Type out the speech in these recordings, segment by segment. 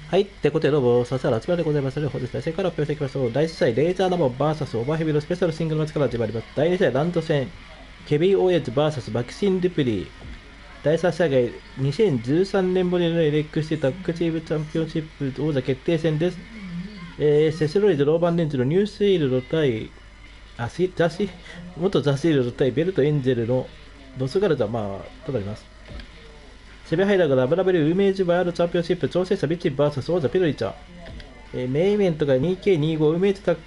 はい、ってことでどうも、指原あつみなでございます。本日対戦から発表していきましょう。第1試合、レーザーラモン VS オーバーヘビーのスペシャルシングルマッチから始まります。第2試合、ランド戦、ケビン・オーエンズ VS マキシン・デュプリー。第3試合が2013年ぶりの NXT タッグチームチャンピオンシップ王座決定戦です。セスロイド・ローバンレンズのニュースイールド対、元ザ・シールド対ベルト・エンジェルのロスガルザ、となります。セベハイダーが WWE ウメージワールドチャンピオンシップ挑戦者ビッチ VS 王座ピロリチャー。メインイベントが 2K25 ウメージタッ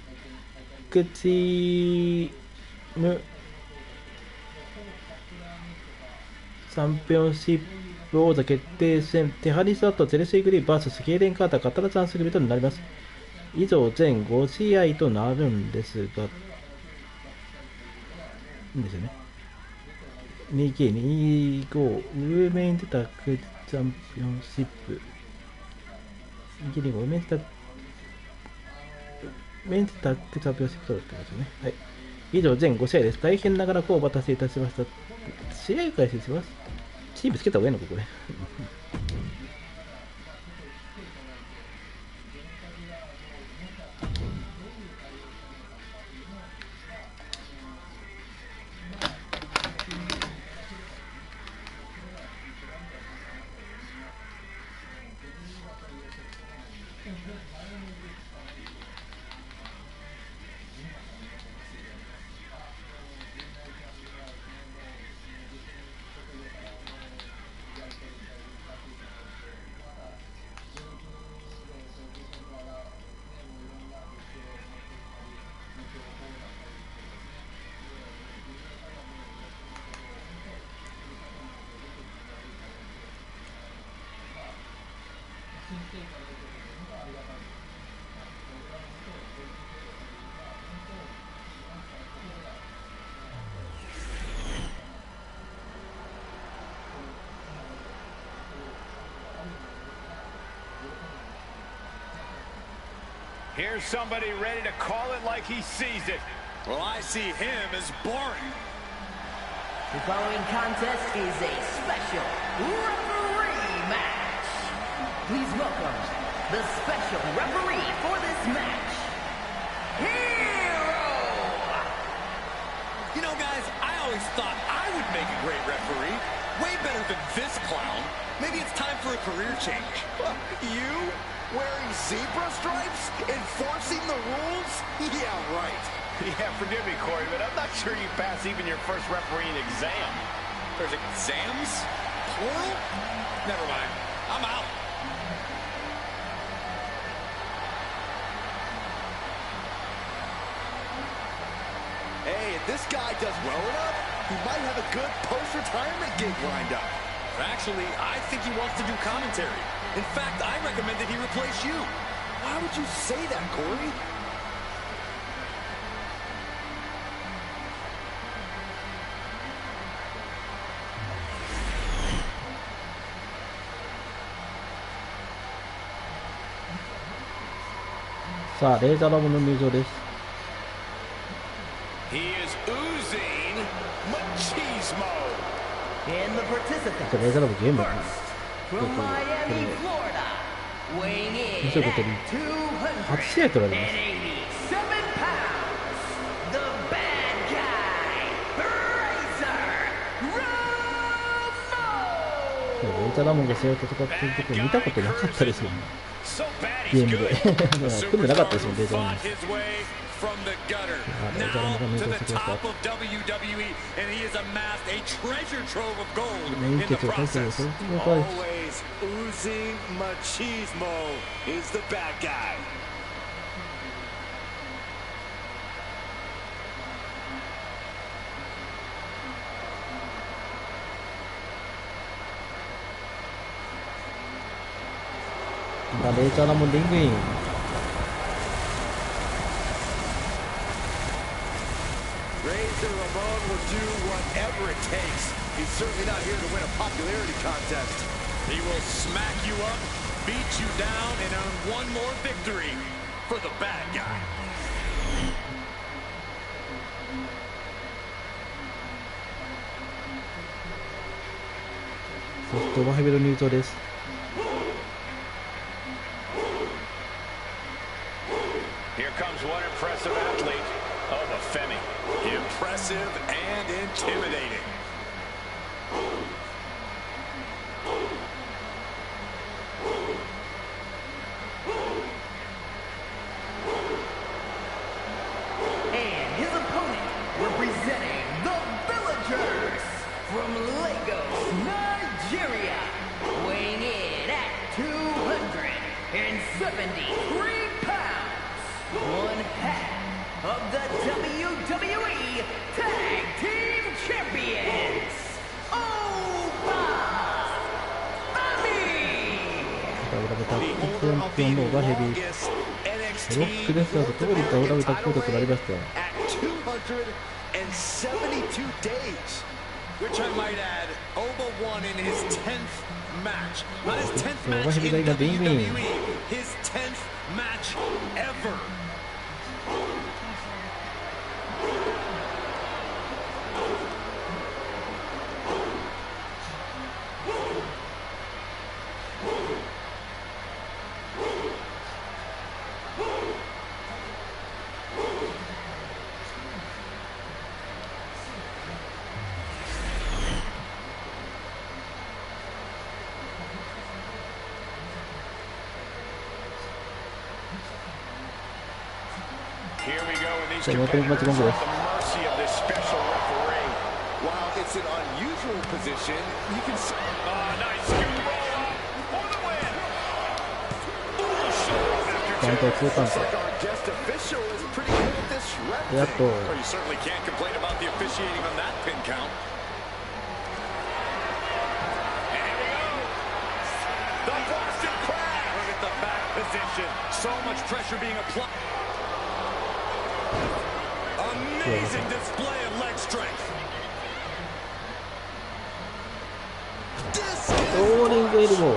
グチームチャンピオンシップ王座決定戦、テハリス・アット、チェルシー・グリー VS ケイレン・カーター、カタラチャンス組となります。以上、全5試合となるんですが、いいんですよね。2K25 ウーメンズタッグチャンピオンシップ 2K25 ウーメンズタッグチャンピオンシップとなってますね。はい。以上、全5試合です。大変ながらこうお待たせいたしました。試合開始します。チームつけた方がいいのか、これ。Here's somebody ready to call it like he sees it. Well, I see him as boring. The following contest is a special referee match. Please welcome the special referee for this match, Hero! You know, guys, I always thought I would make a great referee. Way better than this clown. Maybe it's time for a career change. You? Wearing zebra stripes? Enforcing the rules? Yeah, right. Yeah, forgive me, Corey, but I'm not sure you pass even your first refereeing exam. There's exams? Plural? Never mind. I'm out. Hey, if this guy does well enough, he might have a good post-retirement gig lined up. Actually, I think he wants to do commentary. In fact, I recommend that he replace you. Why would you say that, Corey? Saレーザーラモンの入場です。He is oozing machismo. And the participants, レーザーラモンゲームだね。 from Miami, Florida, weighing in 面白いことに at 初試合取られます。 287 pounds, the bad guy, Razor Ramon! レーザーラモンが試合を戦っているところ見たことなかったですよね。 So bad ゲ he's ーム good. で。 The 組んでなかったですもん、レーザーラモン fought。his way from the gutter. Now to the top of WWE, and he has amassed a treasure trove of gold in the process. Always oozing machismo is the bad guy. Và để cho nó một lính gì Razor Ramon will do whatever it takes. He's certainly not here to win a popularity contest. He will smack you up, beat you down, and earn one more victory for the bad guy. そしてオバヘビの入場です。impressive athlete. Oh, but Femi. Impressive and intimidating. And his opponent, representing the Villagers from Lagos, Nigeria, weighing in at 273 pounds, one half of the WWE Tag Team Champions, Oba Femi! ダブルタッグチャンピオンのオーバーヘビーロックレスラーと通りとダブルタッグコートとなりました。272 days. Which I might add, Oba won in his 10th match. Not his 10th match in WWE, his 10th match ever. Here we go, and these じゃあ残り8分後です。 the mercy of this special referee. While it's an unusual position, you can see. Nice scoop roll up for the win. Ooh, shoulder after カウント2カウン Looks like our guest official is pretty good at this rep ト。やっと Well, you certainly can't complain about the officiating on that pin count. And here we go. The Boston Crab. Look at the back position. So much pressure being applied. Amazing display of leg strength. ローリングエルボー。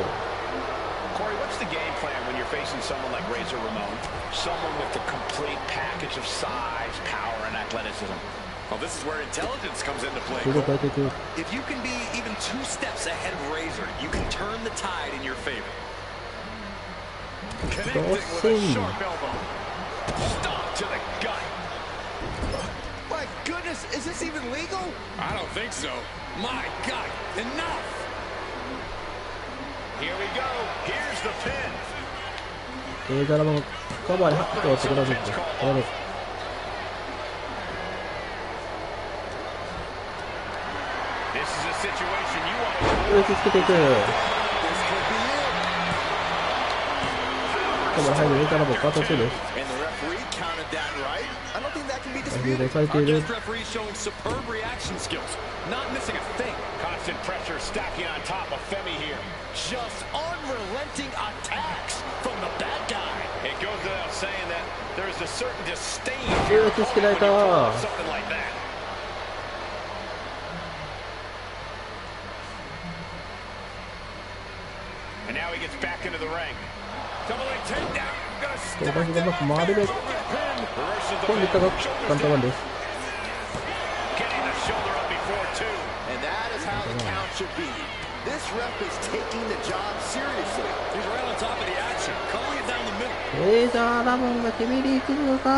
Corey, what's the game plan when you're facing someone like Razor Ramon? Someone with the complete package of size, power, and athleticism. Well, this is where intelligence comes into play. スピード変えていく。 If you can be even 2 steps ahead of Razor, you can turn the tide in your favor. Connecting with a sharp elbow. Stomp to the gut. My goodness, is this even legal? I don't think so. My God, enough. Here we go. Here's the pin. レーザーラバーのカバーにハッとしてください。これです。 This is a situation you want to 打ちつけていく。カバー入るレーザーラバーカート2です。 And the referee counted that right. I don't think that can be 入 disputed. れされて Our いる。 guest referee showing superb reaction skills. Not missing a thing. Constant pressure stacking on top of Femi here. Just unrelenting attacks from the bad guy. It goes without saying that there's a certain disdain 打ちつけられた。 something like that. And now he gets back into the ring. Double A takedown. Gonna 飛ばしがうまく回るべ。 reverses the 今度いったが簡単です。 getting the shoulder up before two. And that is how the count should be. This ref is taking the job seriously. He's right on top of the action, calling it down the middle. レーザーラバーが決めに行くのか。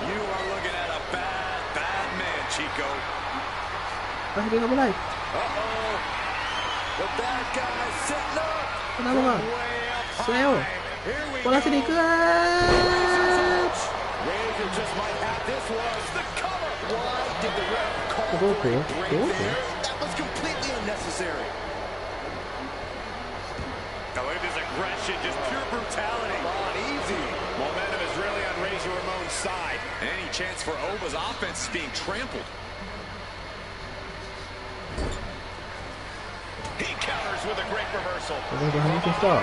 You are looking at a bad, bad man, Chico. バヘビが危ない。 The bad guy setting up. ラバーが Way up 試合を high. Here we こなしに行く。 Razor just might have this one. The cover. Why did the ref call どうこう for a break どうこ there? That was completely unnecessary. Now look at this aggression, just pure brutality. Come on, easy. Momentum is really on Razor Ramon's side. Any chance for Oba's offense is being trampled. He counters with a great reversal. これで反撃した。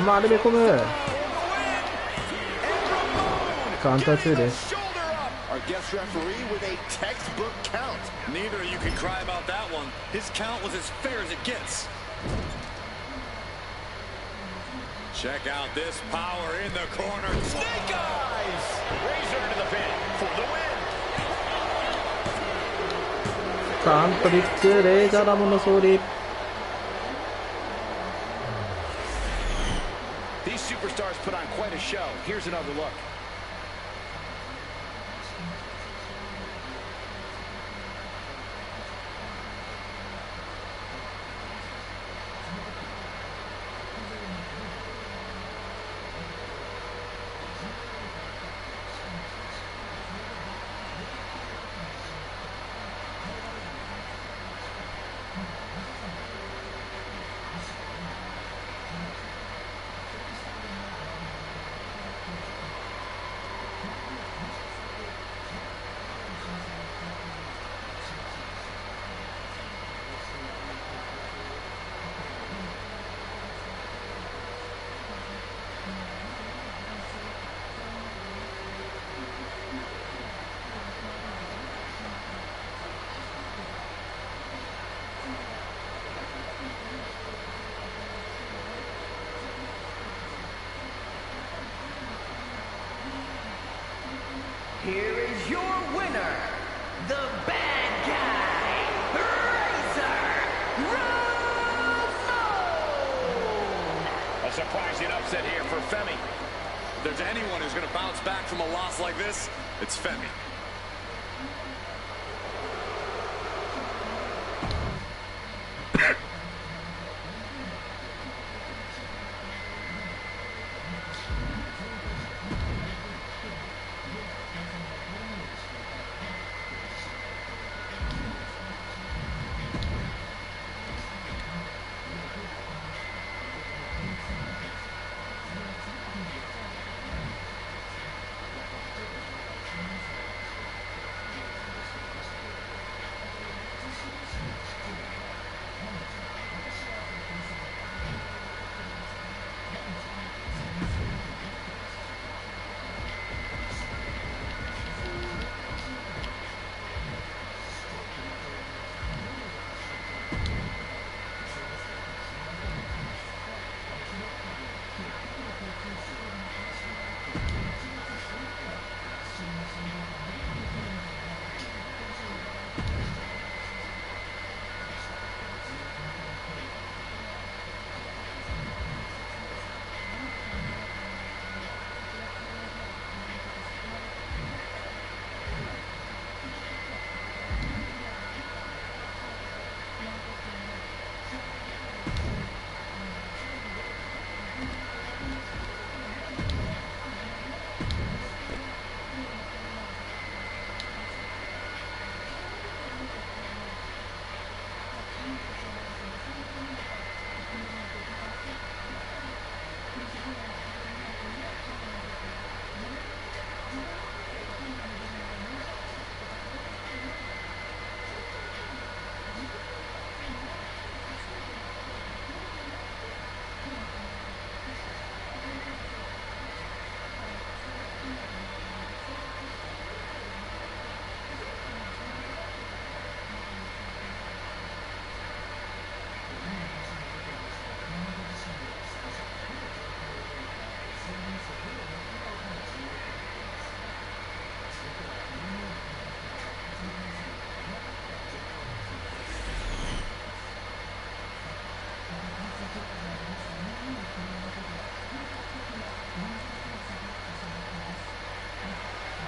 丸め込む。カウンター2です。 Shoulder up. Our guest referee with a textbook count. Neither of you can cry about that one. His count was as fair as it gets. Check out this power in the corner. Snake eyes. Razor into the pin for the win. カウントリックレーザーラモンの勝利。 These superstars put on quite a show. Here's another look. Here is your winner, the bad guy, Razor Ramon! A surprising upset here for Femi. If there's anyone who's going to bounce back from a loss like this, it's Femi.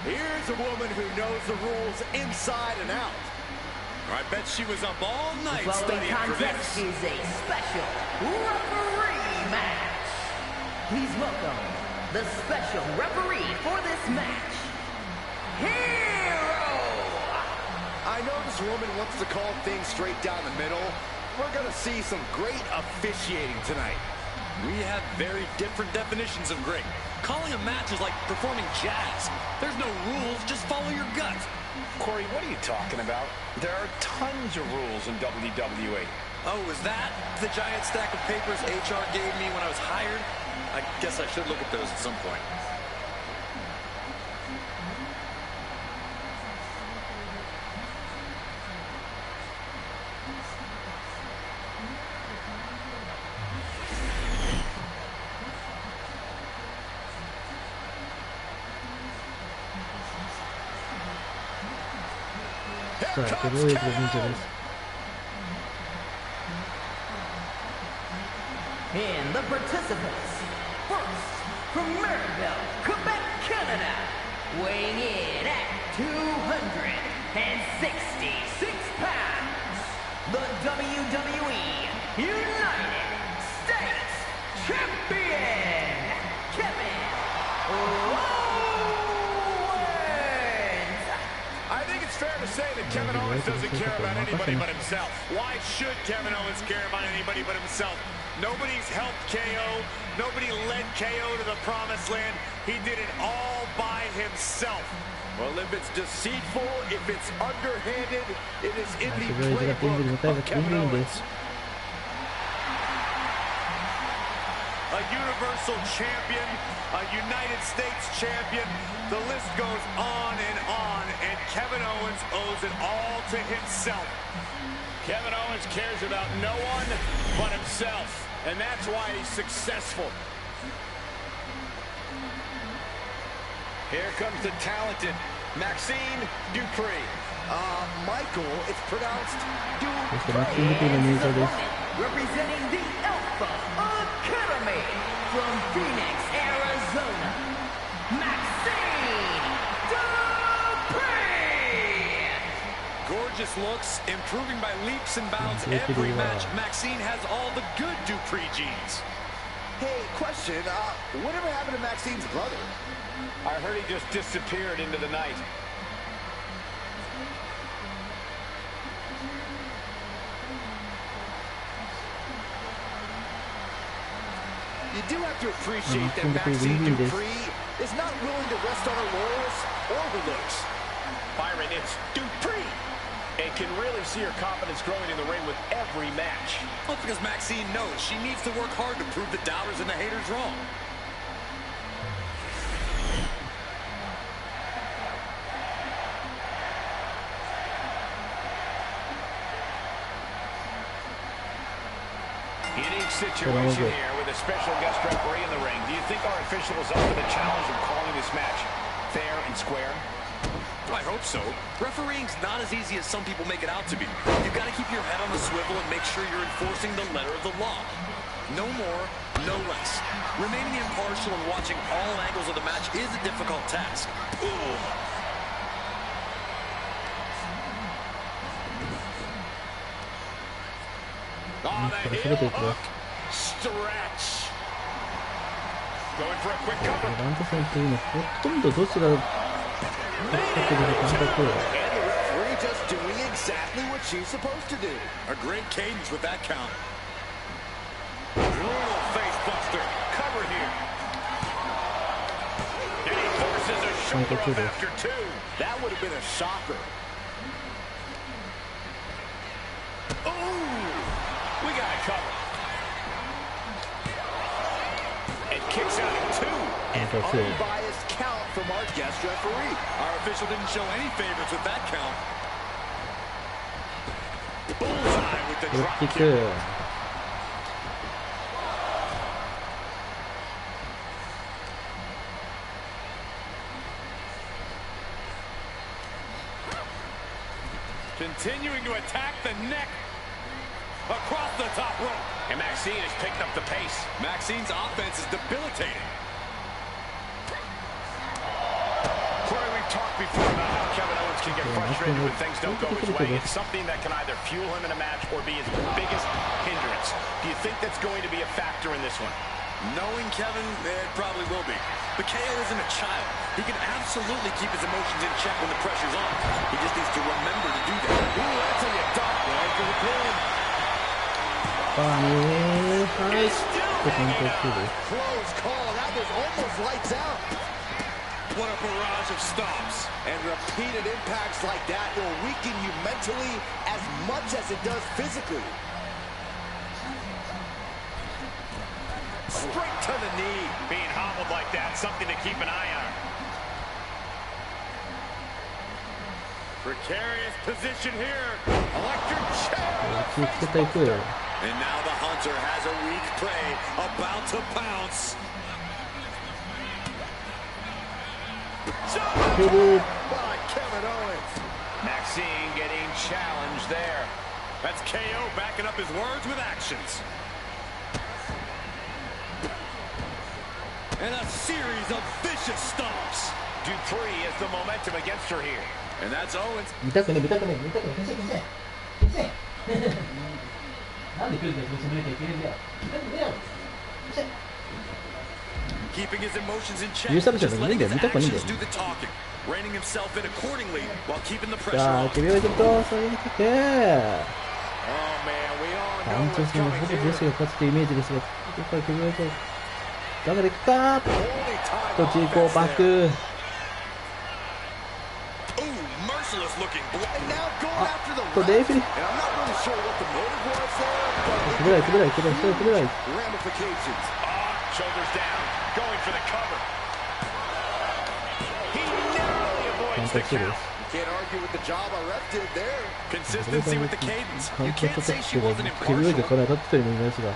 Here's a woman who knows the rules inside and out. I bet she was up all night The following studying for contest this. is a special referee match. Please welcome the special referee for this match, Hero! I know this woman wants to call things straight down the middle. We're going to see some great officiating tonight. We have very different definitions of great. Calling a match is like performing jazz. There's no rules, just follow your gut. Corey, what are you talking about? There are tons of rules in WWE. Oh, is that the giant stack of papers HR gave me when I was hired? I guess I should look at those at some point.さあ、手防衛の忍者です。And the participants, first, from Maribel, Quebec, Canada, weighing in at 266 pounds, the WWE United States Champion, Kevin Owens. I think it's fair to say that Kevin Owens doesn't care about anybody but himself. Why should Kevin Owens care about anybody but himself? Nobody's helped KO. Nobody led KO to the promised land. He did it all by himself. Well, if it's deceitful, if it's underhanded, it is in the playbook of Kevin Owens. A Universal Champion, a United States Champion. The list goes on, and Kevin Owens owes it all to himself. Kevin Owens cares about no one but himself, and that's why he's successful. Here comes the talented Maxine Dupree. Michael, it's pronounced Representing the Alpha Academy from Phoenix, Arizona, Maxine Dupree. Gorgeous looks, improving by leaps and bounds every match. Maxine has all the good Dupree genes. Hey, question, whatever happened to Maxine's brother? I heard he just disappeared into the night. You do have to appreciate that Maxine Dupree is not willing to rest on her laurels or her looks. Byron, it's Dupree. And can really see her confidence growing in the ring with every match. Well, because Maxine knows she needs to work hard to prove the doubters and the haters wrong. Unique situation here with a special guest referee in the ring. Do you think our official is up to the challenge of calling this match fair and square? I hope so. Refereeing's not as easy as some people make it out to be. You've got to keep your head on a swivel and make sure you're enforcing the letter of the law. No more, no less. Remaining impartial and watching all angles of the match is a difficult task. Ooh. Oh, the heel hook. Stretch. Going for a quick cover. And the referee just doing exactly what she's supposed to do. A great cadence with that count. Brutal face buster. Cover here. And he forces a shoulder up after two. That would have been a shocker. Ooh. We got a cover. And kicks out at two. An unbiased count from our guest referee. Our official didn't show any favorites with that count. Bullseye with the drop kick. Continuing to attack the neck. Across the top rope. And Maxine has picked up the pace. Maxine's offense is debilitating. Corey, we've talked before about how Kevin Owens can get frustrated when things don't go his way. It's something that can either fuel him in a match or be his biggest hindrance. Do you think that's going to be a factor in this one? Knowing Kevin, it probably will be. But KO isn't a child. He can absolutely keep his emotions in check when the pressure's on. He just needs to remember to do that. Ooh, that's how you duck, right, for the pin. He's still hanging out. Close call. That was almost lights out. What a barrage of stops. And repeated impacts like that will weaken you mentally as much as it does physically. Straight to the knee. Being hobbled like that, something to keep an eye on. Precarious position here. Electric chair. And now the Hunter has a weak prey about to pounce. By Kevin Owens. Maxine getting challenged there. That's KO backing up his words with actions. And a series of vicious stomps. Dupree has the momentum against her here. And that's Owens. 見たくね、消せなんで来るんだよ、それでいけるんだよ。消せ Keeping his emotions in check. 許されちゃう Just のいいん letting だよ、 his 見たくねえんだ actions よ。 do the talking. Reining himself in accordingly while keeping the じ pressure ゃあ、 on. 首を入れると、そういうわけで、 Oh man, we all パン know チを what's するの coming ほぼ here. 女子が勝つというイメージですが、ここから首を入れると、誰が行くか Only と time 自己 offense バッ there. ク。 Ooh, merciless looking blow. And now going after the と、レイフリー。 And I'm not really sure what the motive was there, くれない、くれない、くれない、くれない。 but ramifications. Shoulders down, going for the cover. He narrowly 完 avoids the 璧で count. す。 Can't argue with the job our rep did there. Consistency with the cadence. 完 You 璧 can't だ say った she wasn't 首を入れて impartial. から当たってたように見えますが。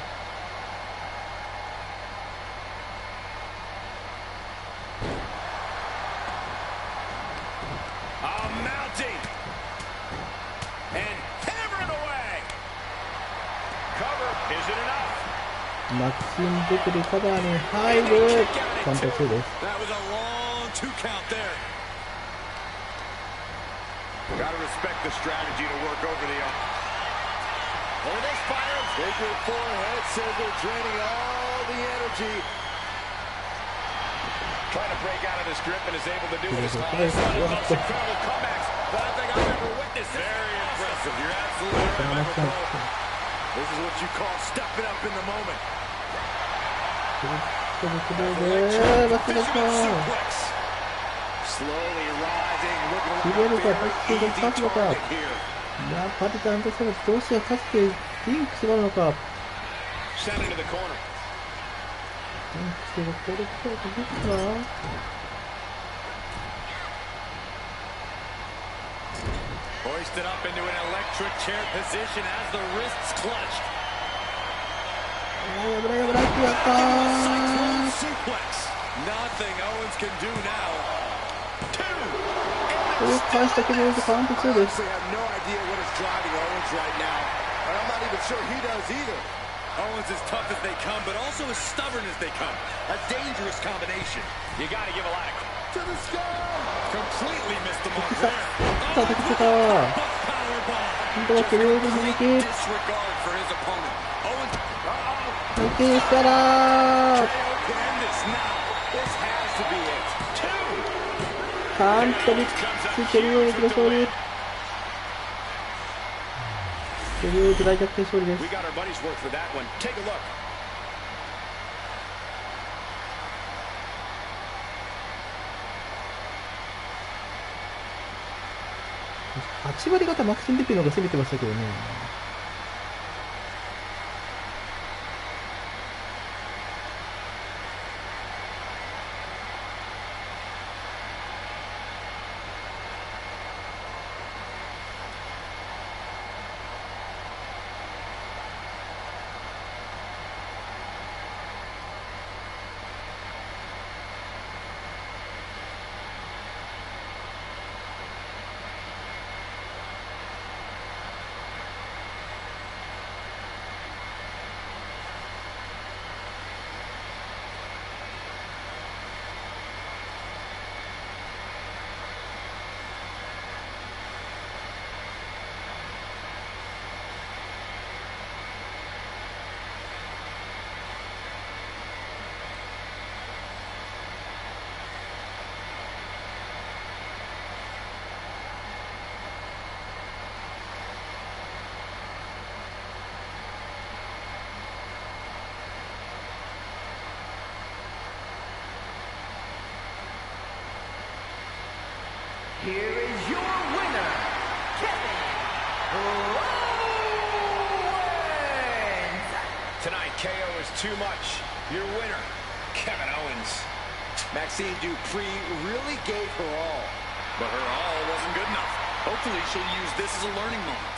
Mounting. And hammering away. Cover. Is it enough? マッキンデクリカバーに入る。完璧です。 That was a long 2 count there. Gotta respect the strategy to work over the arm. Oh, this fires. Figure 4 head scissor draining all the energy. Trying to break out of this grip and is able to do it as well. Okay. It's one of the most incredible comebacks that I think I've ever witnessed. Very impressive. You're absolutely right, Michael Cole. This is what you call stepping up in the moment. バ Slowly rising, looking 切 like れ a るか、バッキン very で勝つ easy のか。 target here. いや、パティタンとしてはどうして勝ってリンクスがあるのか。 Sent into the corner. リンクスがこれからかけるかな。 Hoisted up into an electric chair position as the wrists clutched. 危ない危ないやったー。 Suplex. Nothing Owens can do now. これを返したけどカウント2です。 Honestly, I have no idea what is driving Owens right now. And I'm not even sure he does either. Owens as tough as they come, but also as stubborn as they come. A dangerous combination. You got to give a lot of To the sky! Completely missed the mark さ there. あ、できてた。 Powerbomb. 今度は首を入れる右。 Disregard for his opponent. Owens. 抜けしたら KO can end this now. This has to be it. カントにつけるように勝利。セリオーズ大逆転勝利です。 We got our money's worth for that one. Take a look. 8割方マクシンデピの方が攻めてましたけどね。Here is your winner, Kevin Owens. Tonight, KO is too much. Your winner, Kevin Owens. Maxine Dupree really gave her all. But her all wasn't good enough. Hopefully she'll use this as a learning moment.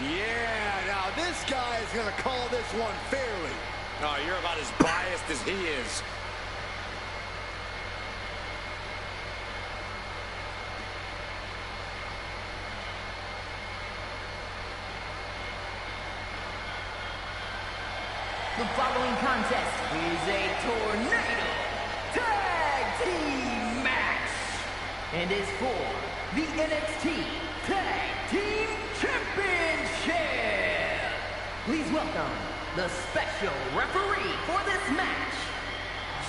Yeah, now this guy is gonna call this one fairly. Oh, you're about as biased as he is. The following contest is a tornado tag team match and is for the NXT Tag Team Championship. Please welcome the special referee for this match,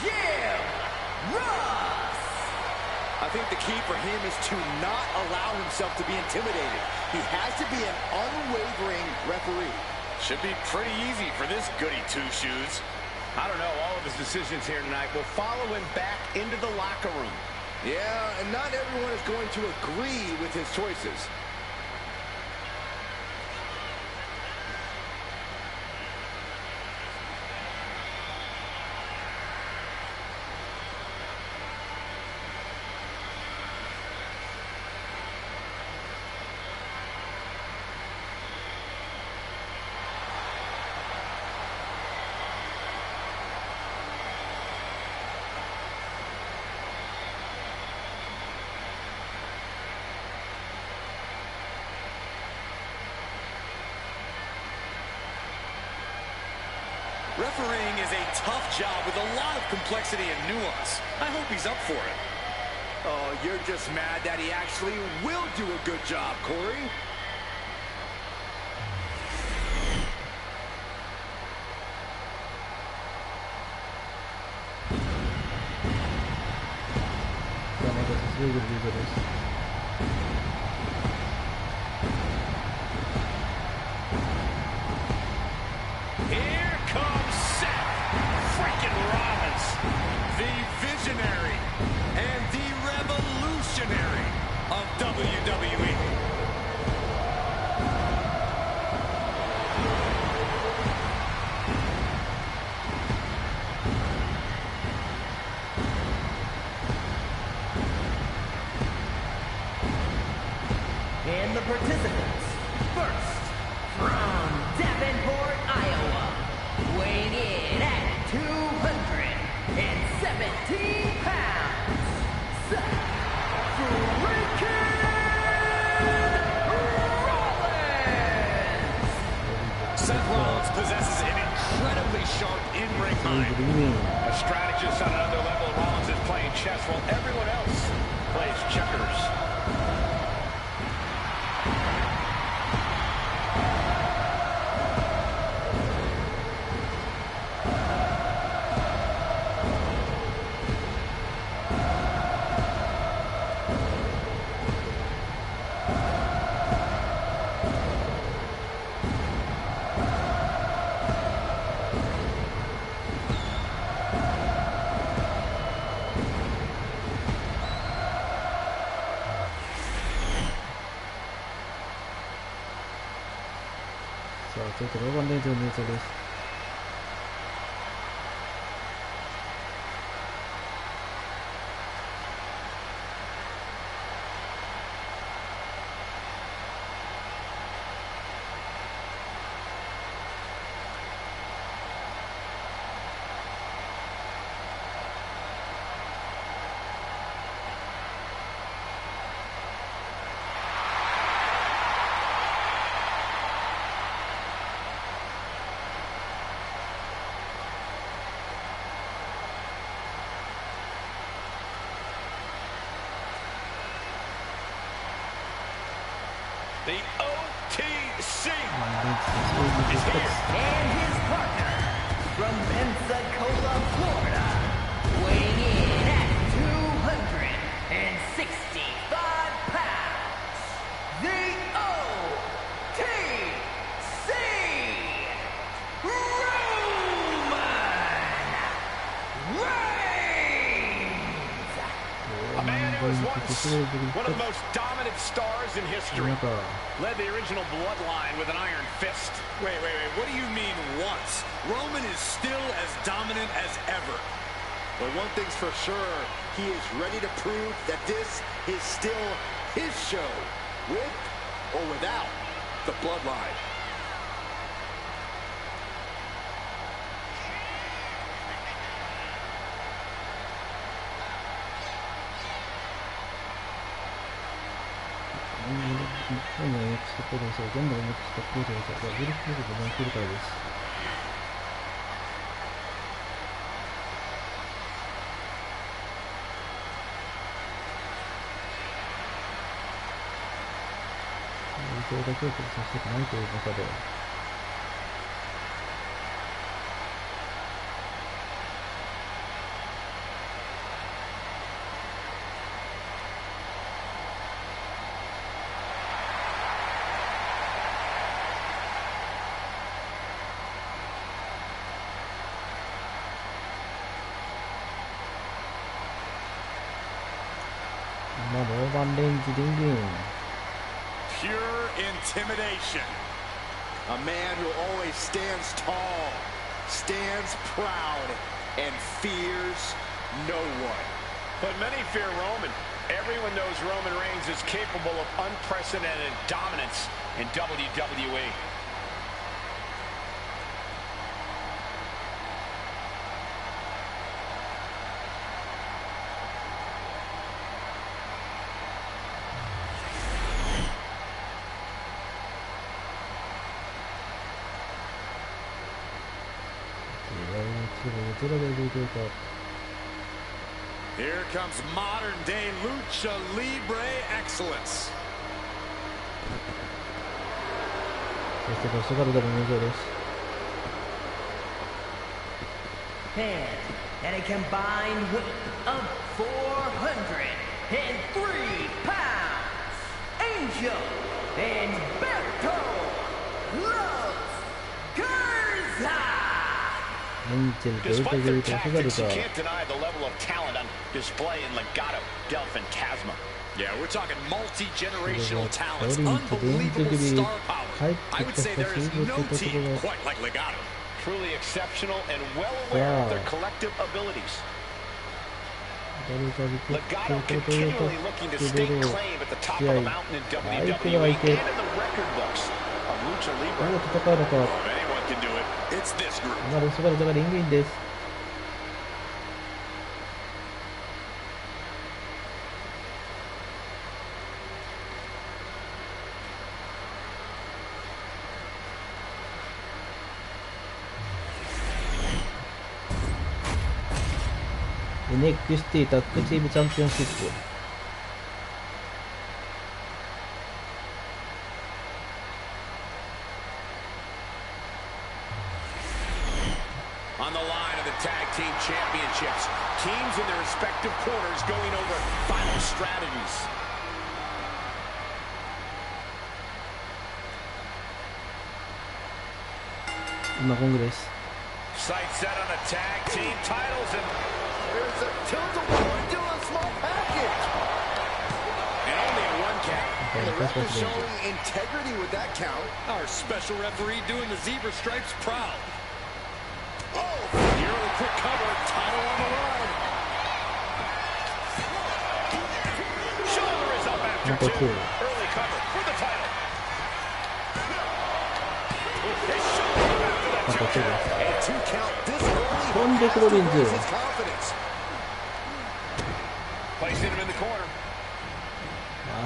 Jim Ross. I think the key for him is to not allow himself to be intimidated. He has to be an unwavering referee. Should be pretty easy for this goody two-shoes. I don't know, all of his decisions here tonight will follow him back into the locker room. Yeah, and not everyone is going to agree with his choices. Refereeing is a tough job with a lot of complexity and nuance. I hope he's up for it. Oh, you're just mad that he actually will do a good job, Corey. Here comes Seth freaking Rollins, the visionary and the revolutionary of WWE. And the participants, first, from Davenport, Iowa, weighing in at 217 pounds, Seth freaking Rollins! Seth Rollins possesses an incredibly sharp in-ring mind. A strategist on another level, Rollins is playing chess while everyone else plays checkers.さあ、ちょっとローガンレンジの入場です。The OTC is And his partner, from Pensacola, Florida, weighing in at 265 pounds, the OTC, Roman Reigns! a man who was once one of the most dominant stars in history. Led the original bloodline with an iron fist. Wait, what do you mean once? Roman is still as dominant as ever. But one thing's for sure, he is ready to prove that this is still his show, with or without the bloodline. Pure intimidation. A man who always stands tall, stands proud, and fears no one. But many fear Roman. Everyone knows Roman Reigns is capable of unprecedented dominance in WWE. Here comes modern-day Lucha Libre excellence. And at a combined weight of 403 pounds, Angel Humberto Los Garza. Despite their tactics, you can't deny the level of talent on display in Legado del Fantasma. Yeah, we're talking multi-generational talents, unbelievable star power. I would say there is no team quite like Legado. Truly exceptional and well aware of their collective abilities. Legado continually looking to stake claim at the top of the mountain in WWE and in the record books of Lucha Libre. If anyone can do it, it's this group. ？NXT タッグチームチャンピオンシップ。On the line of the tag team championships, teams in their respective corners going over final strategies. Sight set on the tag team titles, and there's a tilt-a-whirl into a small package. And only a one count. And the ref is showing integrity with that count. Our special referee doing the zebra stripes proud. Oh, the early quick cover, title on the line. Shoulder is up after two. Early cover for the title. His shoulder up after that two count. A two count this early. His confidence. Placing him in the corner.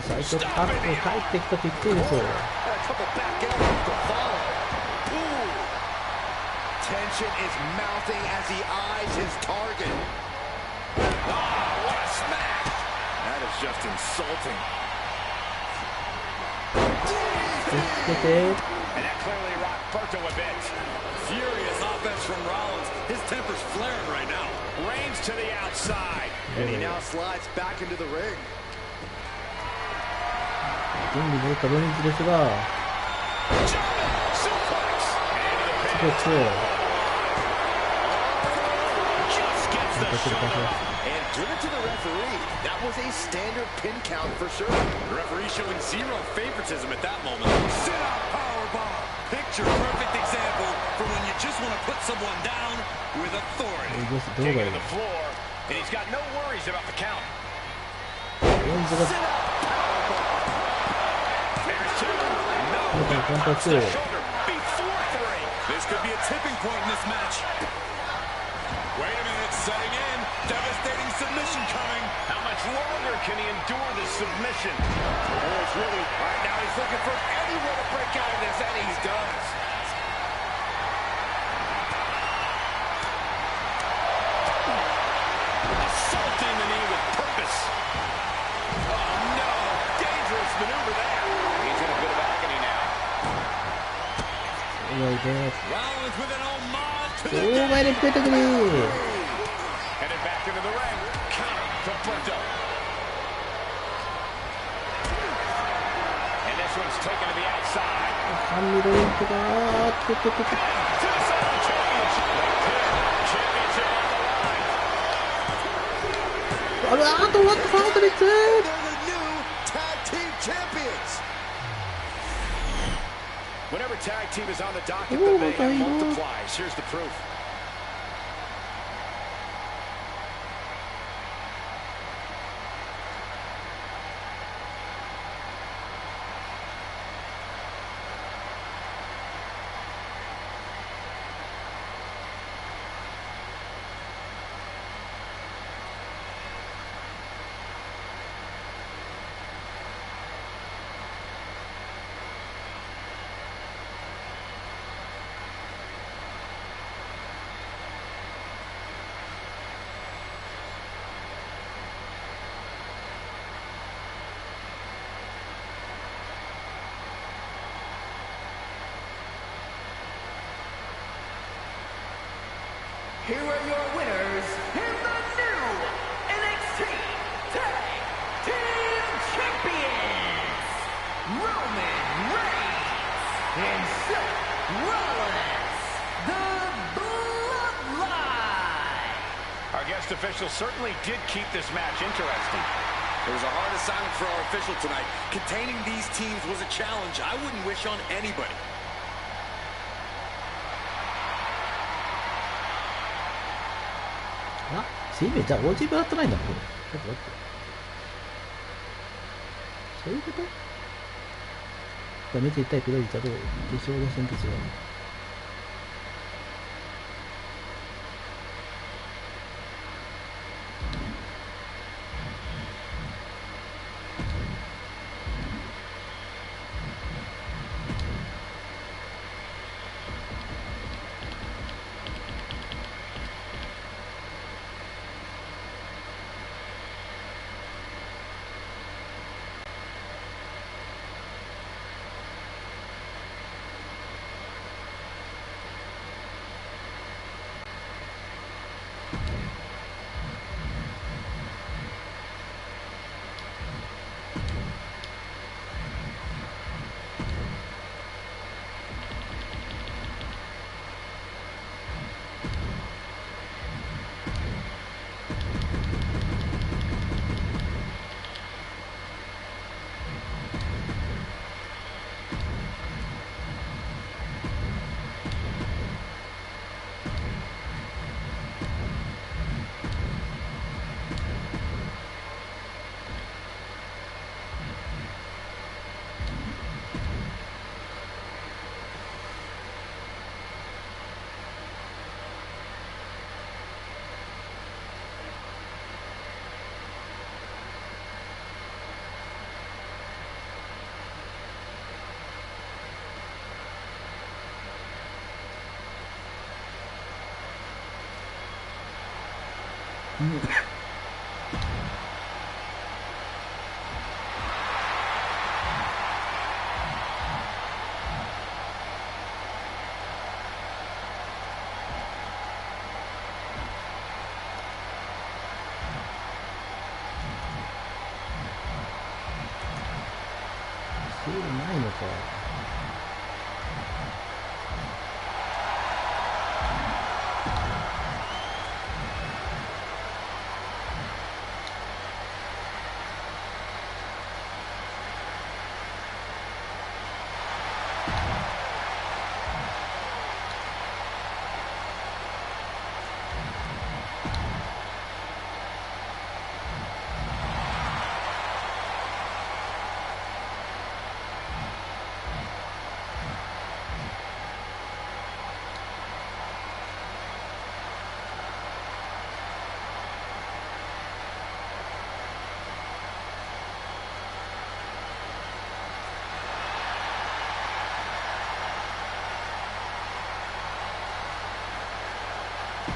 最初カット帰ってきたと言っていいですよ。Tension is mounting as he eyes his target. Oh, what a smash! That is just insulting. And that clearly rocked Berto a bit. Furious offense from Rollins. His temper's flaring right now. Reigns to the outside. And he now slides back into the ring. リングに戻ったロリンズですが、すごい強い。And give it to the referee. That was a standard pin count for sure. The referee showing zero favoritism at that moment. Sit out powerbomb. Picture perfect example for when you just want to put someone down with authority. Taking to the floor, and he's got no worries about the count. Reignsが There's two. No This could be a tipping point in this match. Wait a minute, setting in. Devastating submission coming. How much longer can he endure this submission? Oh, it's really... All right, now he's looking for any way to break out of this, and he does. Assaulting the knee with purpose. Oh, no. Dangerous maneuver there. He's in a bit of agony now. Rollins with an homage to the 大前に増えてくる。 Headed back into the ring. Counter from Puerto. And this one's taken to the outside. 半身ドリンクがTo the side of the championship. Championship on the line. あと終わったファーストリッツ。 They're the new tag team champions. Whenever tag team is on the docket, the mayhem multiplies. Here's the proof. Here are your winners and the new NXT Tag Team Champions, Roman Reigns and Seth Rollins, the Bloodline. Our guest official certainly did keep this match interesting. It was a hard assignment for our official tonight. Containing these teams was a challenge I wouldn't wish on anybody. あ、チームじゃあ OG ブラッドラインだもん。ちょっと待って。そういうこと？ダメージ対ピロリザと決勝の戦決が。そうないのか。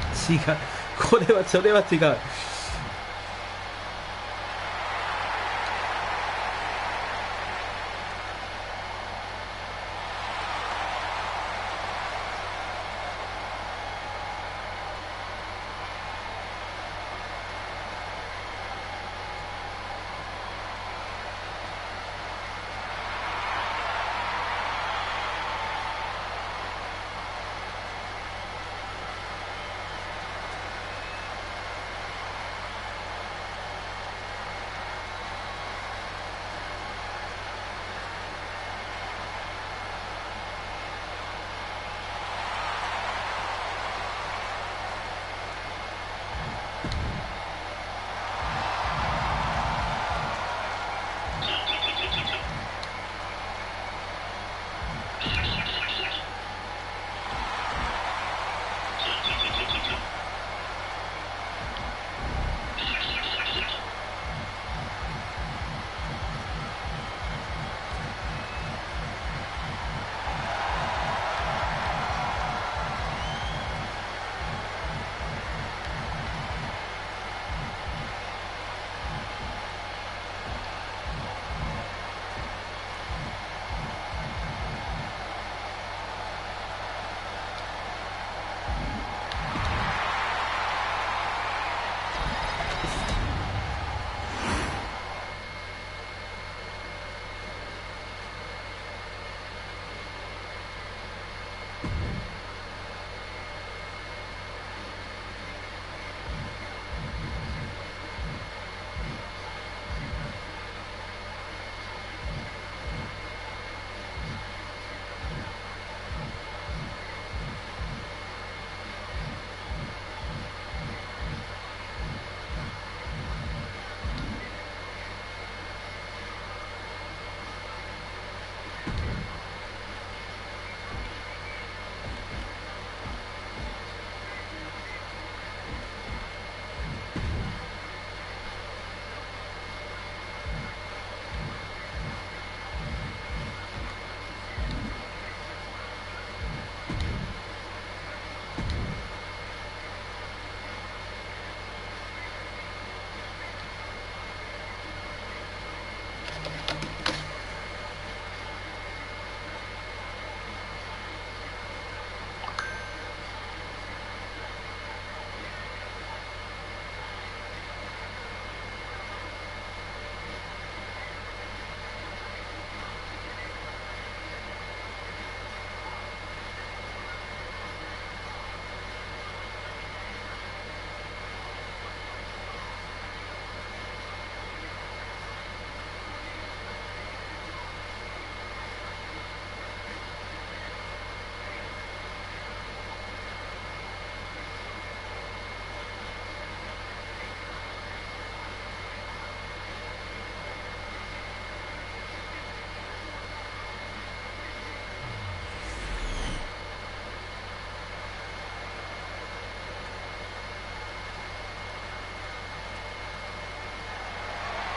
違う、それは違う。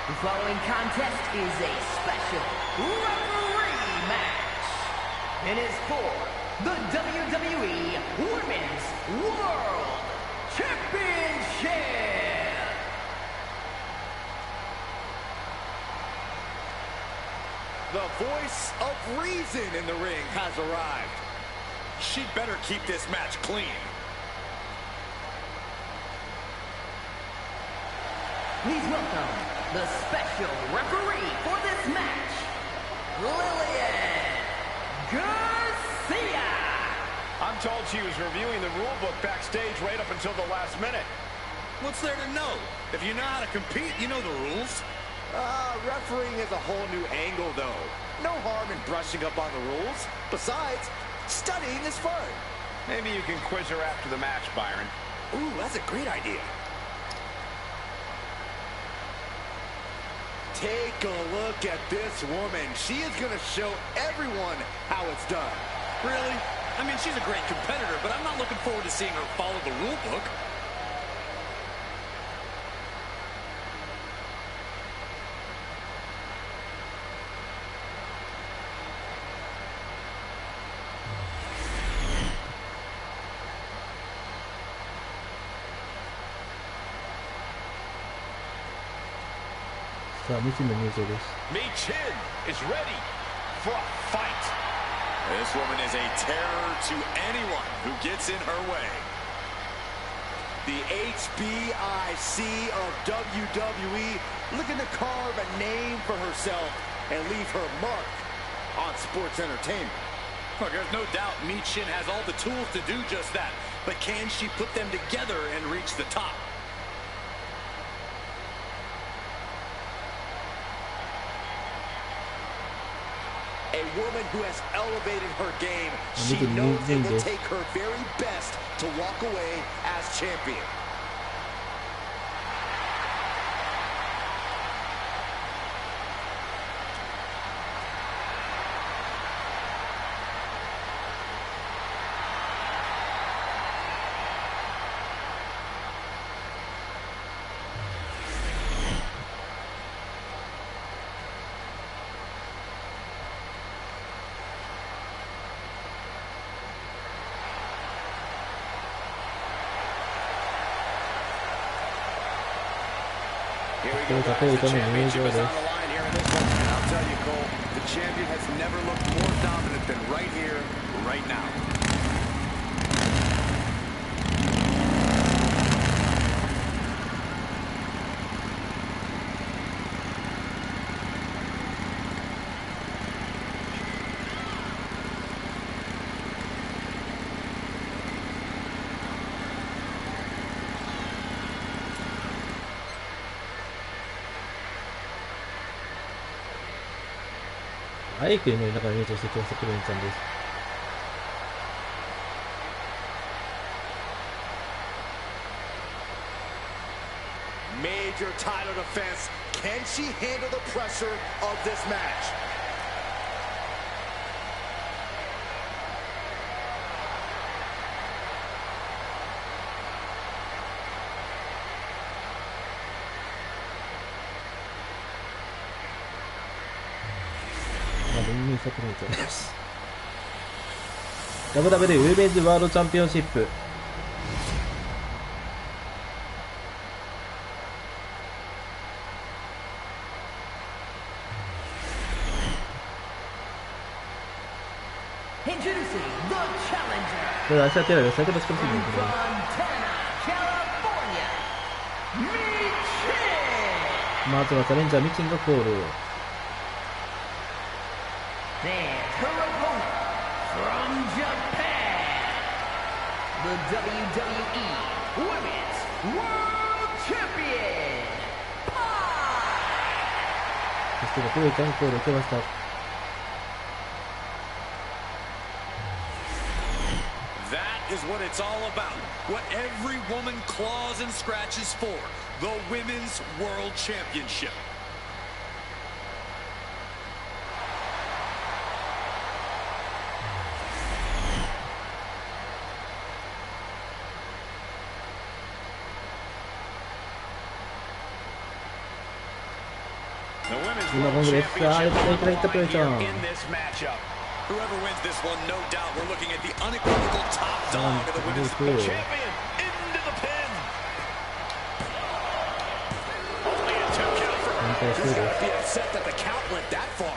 The following contest is a special referee match. It is for the WWE Women's World Championship. The voice of reason in the ring has arrived. She'd better keep this match clean. Please welcome the special referee for this match, Lillian Garcia. I'm told she was reviewing the rule book backstage right up until the last minute. What's there to know? If you know how to compete, you know the rules. Refereeing is a whole new angle, though. No harm in brushing up on the rules. Besides, studying is fun. Maybe you can quiz her after the match, Byron. Ooh, that's a great idea. Take a look at this woman. She is going to show everyone how it's done. Really? I mean, she's a great competitor, but I'm not looking forward to seeing her follow the rule book. さあ、ミチの入場です。Michin is ready for a fight. This woman is a terror to anyone who gets in her way. The HBIC of WWE looking to carve a name for herself and leave her mark on sports entertainment. Look, there's no doubt Michin has all the tools to do just that, but can she put them together and reach the top? A woman who has elevated her game. She knows it will take her very best to walk away as champion. Here we go. Championship is on the line here in this one. And I'll tell you, Cole, the champion has never looked more dominant than right here, right now.バイクに乗りながら入場してきましたクレンちゃんです。Major title defense. Can she handle the pressure of this match? WWE ウィメンズワールドチャンピオンシップこれ足当てられる先ほどしかもしれないけどまずはチャレンジャーミチンがコールThe WWE Women's World Champion. そしてクレイちゃんコールを受けました。That is what it's all about. What every woman claws and scratches for. The Women's World Championship. Una congresa in this matchup. Whoever wins this one, no doubt, we're looking at the unequivocal top dog of the women's champion into the pin. Only a 2 count for her. She's got to be upset that the count went that far.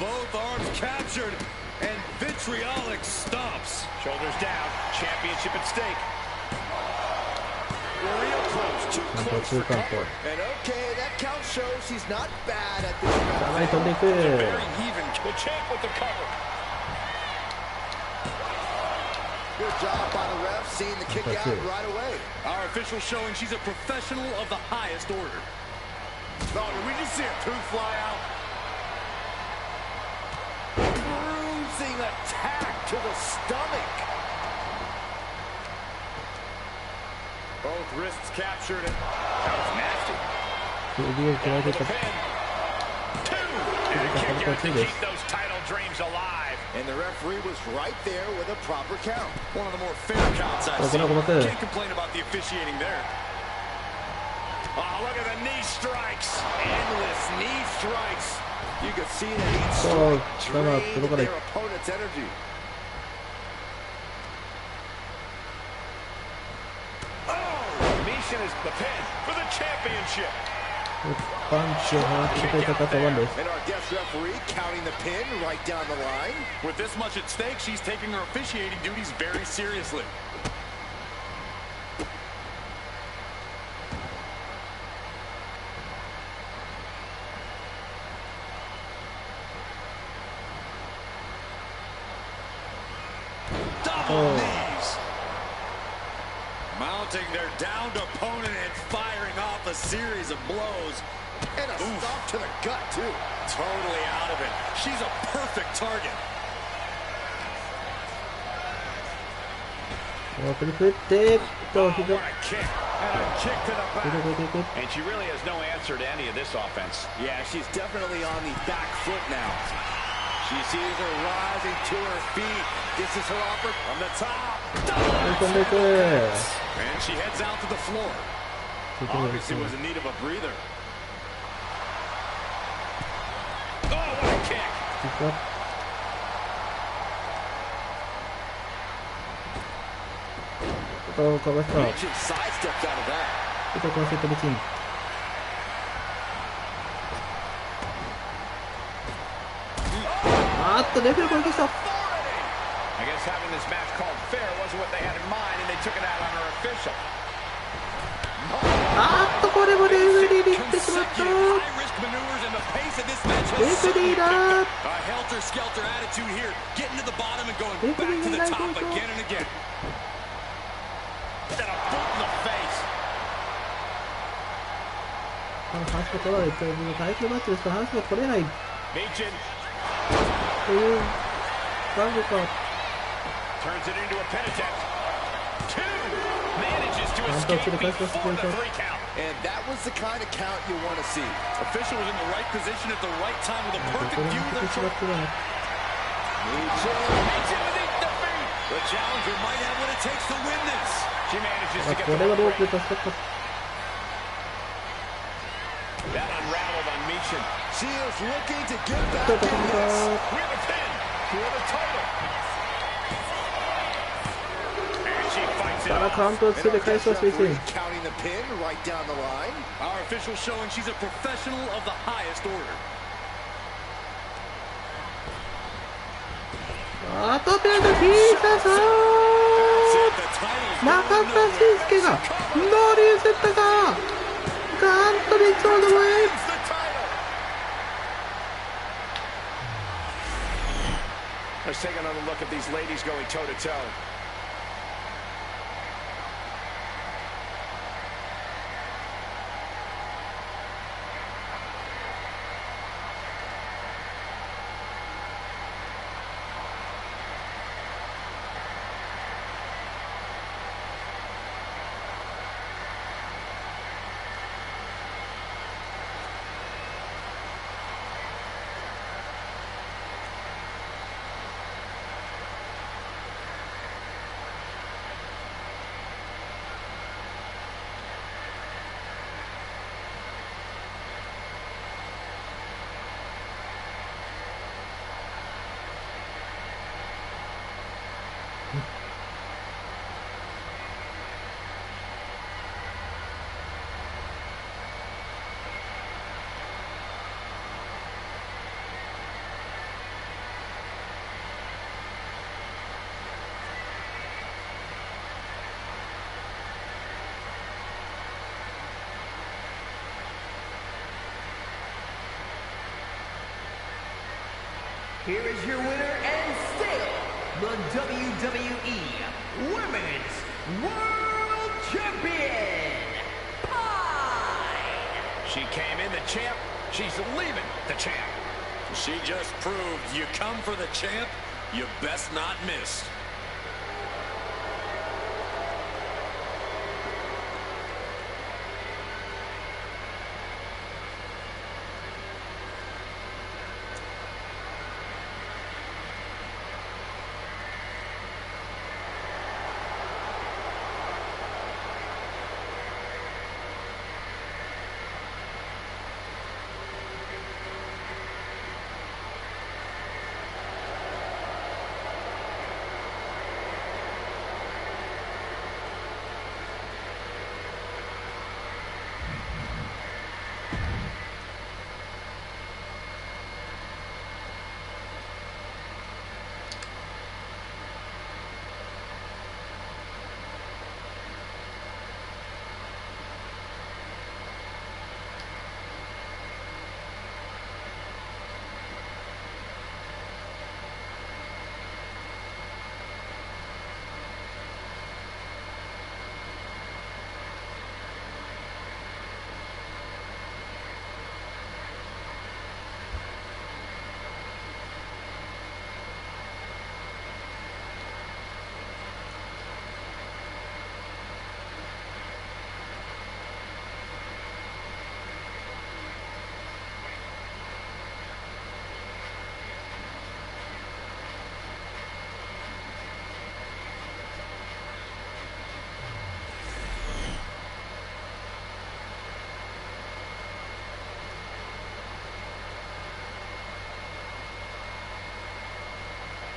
Both arms captured and vitriolic stomps. Shoulders down. Championship at stake. Real close, too close for cover. And okay, that count shows she's not bad at this. Very even. The champ with the cover. Good job by the ref, seeing the kick out right away. Our official showing she's a professional of the highest order. Oh, did we just see a tooth fly out? Bruising attack to the stomach. Both wrists captured. That was nasty. Down with a pin. 2. And a kick out to keep those title dreams alive. And the referee was right there with a proper count. One of the more fair counts I've seen. Can't complain about the officiating there. Oh, look at the knee strikes. Endless knee strikes. You could see that each strike drained their opponent's energy. destination is the pin for the championship. パンチを放ってくれた方はです。 And our guest referee counting the pin right down the line. With this much at stake, she's taking her officiating duties very seriously. Double knees. Mounting their downed opponent and firing off a series of blows. And a stop to the gut, too. Totally out of it. She's a perfect target. 振り振ってと Oh, what a kick. And a kick to the back. And she really has no answer to any of this offense. Yeah, she's definitely on the back foot now. She sees her rising to her feet. This is her offer from the top. And she heads out to the floor. Obviously was in need of a breather. Oh, what a kick. かわした。 Sidestepped out of that. かわせたベチン。レフェリー攻撃した。 I guess having this match called fair wasn't what they had in mind, and they took it out on her official. これもレフェリーに行ってしまった。レフェリーだ。レフェリーにない登場。ハンスが取られて最初のマッチですからハンスが取れない。というバグか。Turns it into a pin attempt. Two manages to escape before the 3 count. And that was the kind of count you want to see. Official was in the right position at the right time with a perfect view of their shot. The challenger might have what it takes to win this. She manages to get the break. That unraveled on Michin. She is looking to get back in this. With a pin for the title. And she fights it off. Counting the pin right down the line. Our official showing she's a professional of the highest order. あとペンが引いたぞー。中田慎介がノーリーセットか。ガントリーちょうどもいい。 Let's take another look at these ladies going toe to toe. Here is your winner and still the WWE Women's World Champion, Pine. She came in the champ. She's leaving the champ. She just proved you come for the champ, you best not miss.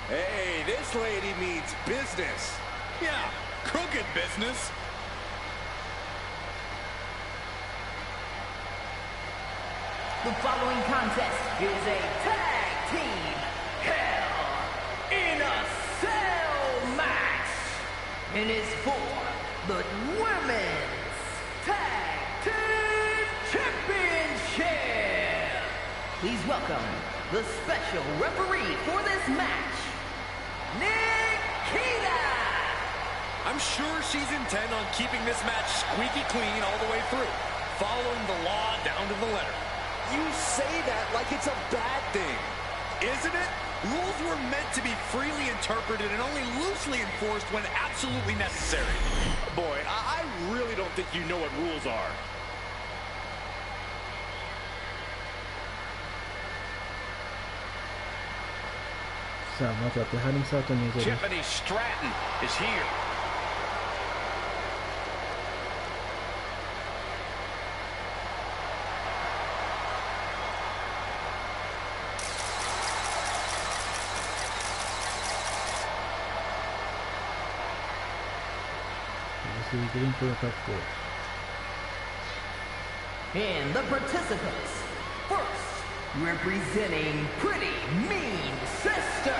Hey, this lady means business. Yeah, crooked business. The following contest is a tag team Hell in a Cell match and is for the Women's Tag Team Championship. Please welcome the special referee for this match, Nikita. I'm sure she's intent on keeping this match squeaky clean all the way through, following the law down to the letter. You say that like it's a bad thing. Isn't it? Rules were meant to be freely interpreted and only loosely enforced when absolutely necessary. Boy, I really don't think you know what rules are. Tiffany Stratton is here. And the participants, first, representing Pretty Mean Sisters,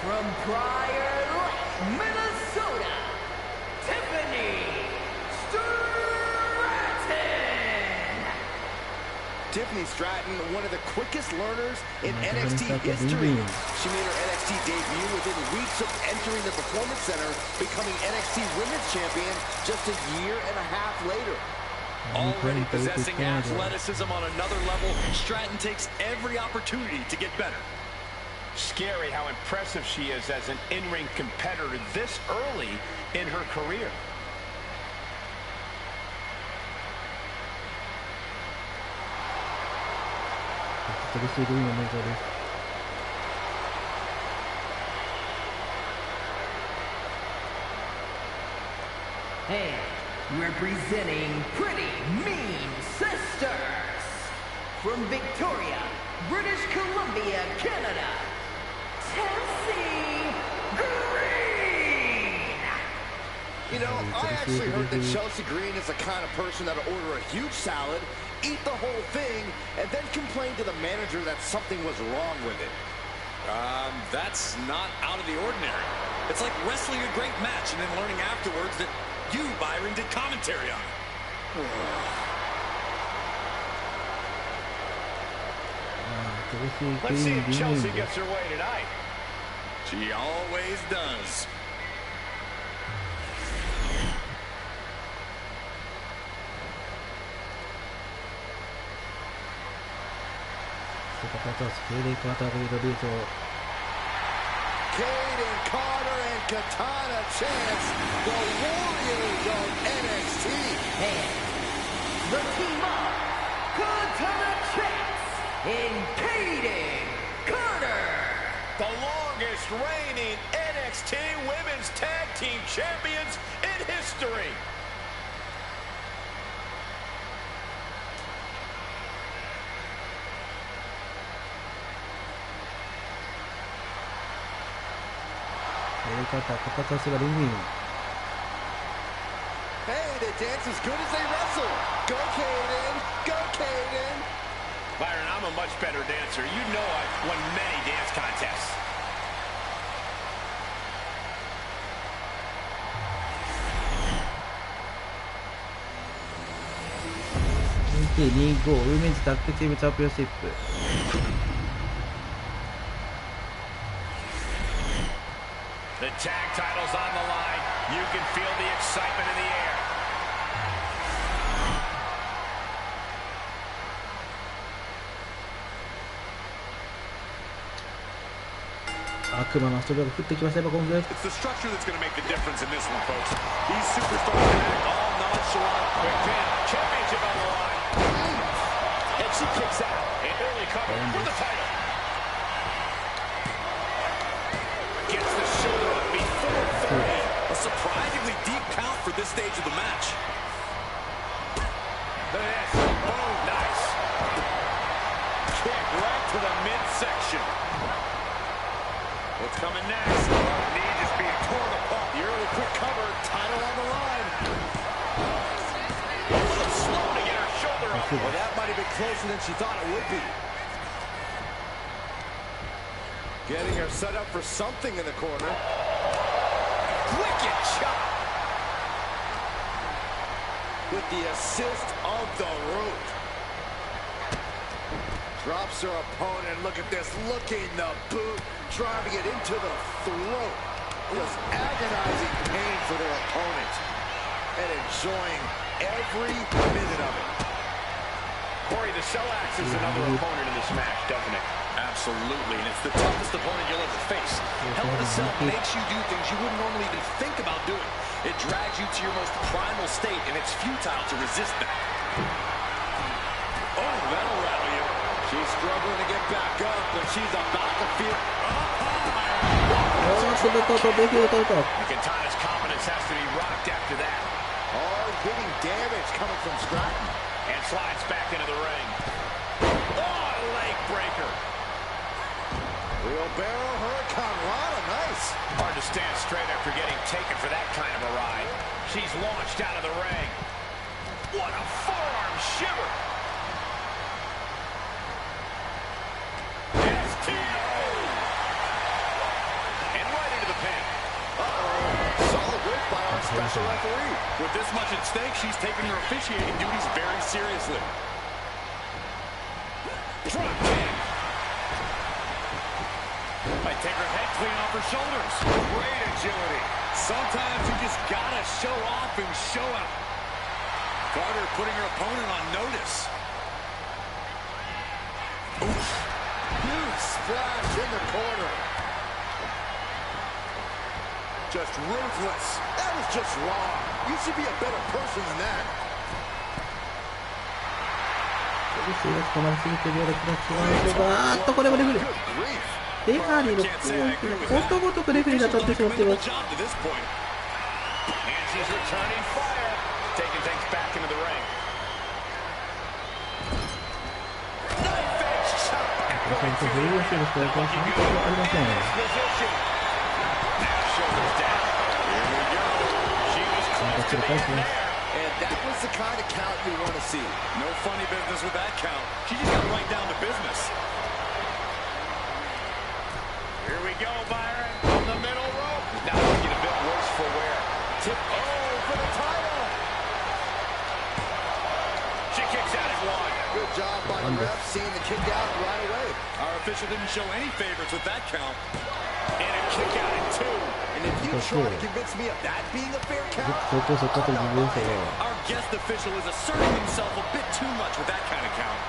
from Prior Lake, Minnesota, Tiffany Stratton. Tiffany Stratton, one of the quickest learners in NXT history. She made her NXT debut within weeks of entering the Performance Center, becoming NXT Women's Champion just a year and a half later. Already possessing athleticism on another level, Stratton takes every opportunity to get better. Scary how impressive she is as an in-ring competitor this early in her career. And representing Pretty Mean Sisters, from Victoria, British Columbia, Canada, Chelsea Green. You know, I actually heard that Chelsea Green is the kind of person that'll order a huge salad, eat the whole thing, and then complain to the manager that something was wrong with it. That's not out of the ordinary. It's like wrestling a great match and then learning afterwards that you, Byron, did commentary on it. Let's see if Chelsea gets her way tonight. She always does. Kaden Carter and Katana Chance, the Warriors of NXT. And the team up, Katana Chance and Kaden Carter. The longest reigning NXT Women's Tag Team Champions in history. Hey, they dance as good as they wrestle. Go, Kaden. Go, Kaden. Byron, I'm a much better dancer. You know I've won many dance contests. Women's Tag Team Championship. The tag title's on the line. You can feel the excitement in the air. It's the structure that's going to make the difference in this one, folks. These superstars act all nonchalant. Quick pin. Championship on the line. And she kicks out. An early cover for the title. Gets the shoulder up before 30. A surprisingly deep count for this stage of the match. Look at this. Boom. Nice. Kick right to the midsection. What's coming next? Knee just being torn apart. The early quick cover, title on the line. A little slow to get her shoulder up. Well, that might have been closer than she thought it would be. Getting her set up for something in the corner. Wicked shot. With the assist of the root. Drops her opponent. Look at this. Looking the boot. Driving it into the throat. Just agonizing pain for their opponent. And enjoying every minute of it. Corey, the cell axe is another opponent in this match, doesn't it? Absolutely, and it's the toughest opponent you'll ever face. Hell in a Cell makes you do things you wouldn't normally even think about doing. It drags you to your most primal state, and it's futile to resist that. Oh, that'll rattle you. She's struggling to get back up, but she's about to feel... McIntyre's confidence has to be rocked after that. Hard-hitting damage coming from Stratton. And slides back into the ring. Oh, leg breaker. Wheelbarrow Hurricane Rana, nice. Hard to stand straight after getting taken for that kind of a ride. She's launched out of the ring. What a forearm shiver. STO. And right into the pin. Uh-oh. Solid work by our special referee. With this much at stake, she's taking her officiating duties very seriously. Drop kick. Might take her head clean off her shoulders. Great agility. Sometimes you just gotta show off and show out. Carter putting her opponent on notice. Oof. Huge splash in the corner. Just ruthless. That was just wrong. You should be a better person than that. これもレフェリー。レファリーのことごとくレフェリーが当たってしまっています。And that was the kind of count you want to see. No funny business with that count. She just got right down to business. Here we go, Byron, from the middle rope. Now looking a bit worse for wear. Tip, for the title. She kicks out at one. Good job by the ref, seeing the kick out right away. Our official didn't show any favorites with that count. And a kick out at two. And if you try to convince me of that being a fair count, our guest official is asserting himself a bit too much with that kind of count.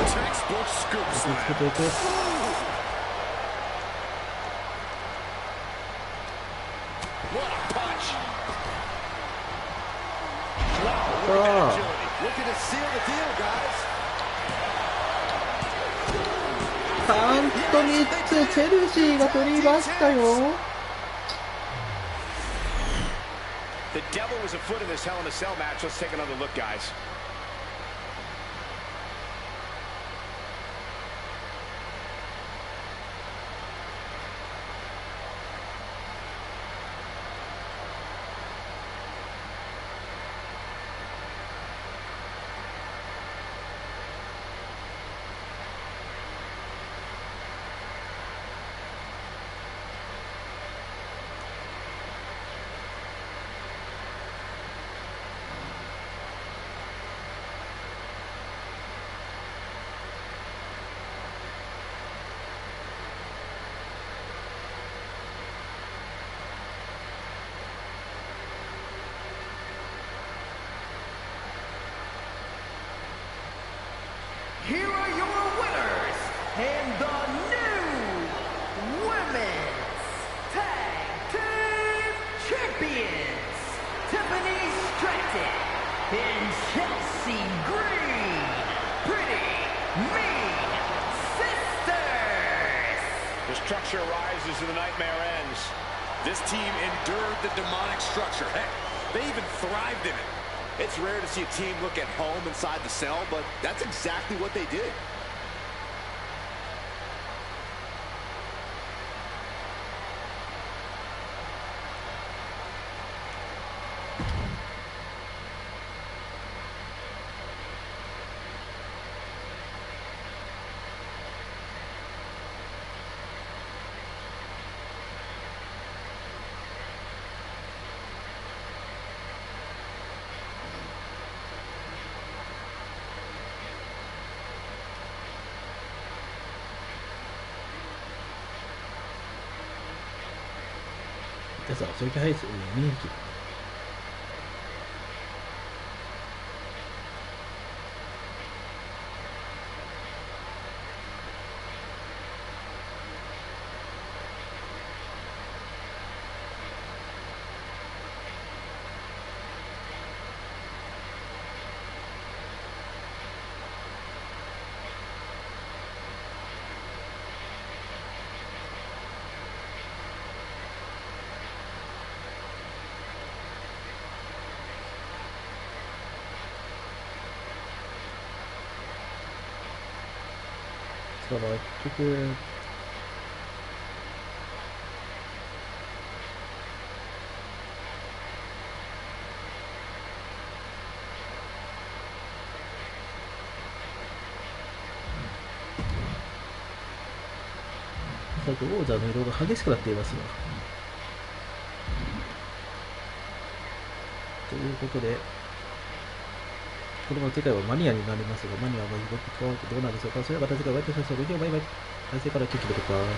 Textbook scoop slam. What a punch. looking to seal the deal, guys. カウント3つ、チェルシーが取りましたよ。The devil was afoot in this Hell in a Cell match. Let's take another look, guys. Here are your winners and the new Women's Tag Team Champions, Tiffany Stratton and Chelsea Green, Pretty Mean Sisters. The structure rises and the nightmare ends. This team endured the demonic structure. Heck, They even thrived in it. It's rare to see a team look at home inside the cell, but that's exactly what they did.さあ、そういう配信見に行き。だから結局王座の色が激しくなっていますが、ということでこれも次回はマニアになりますが、マニアは動き変わってどうなんでしょうか。それではまた次回お会いいたしましょう。ごきげんよう、バイバイ。再生からキックでございます。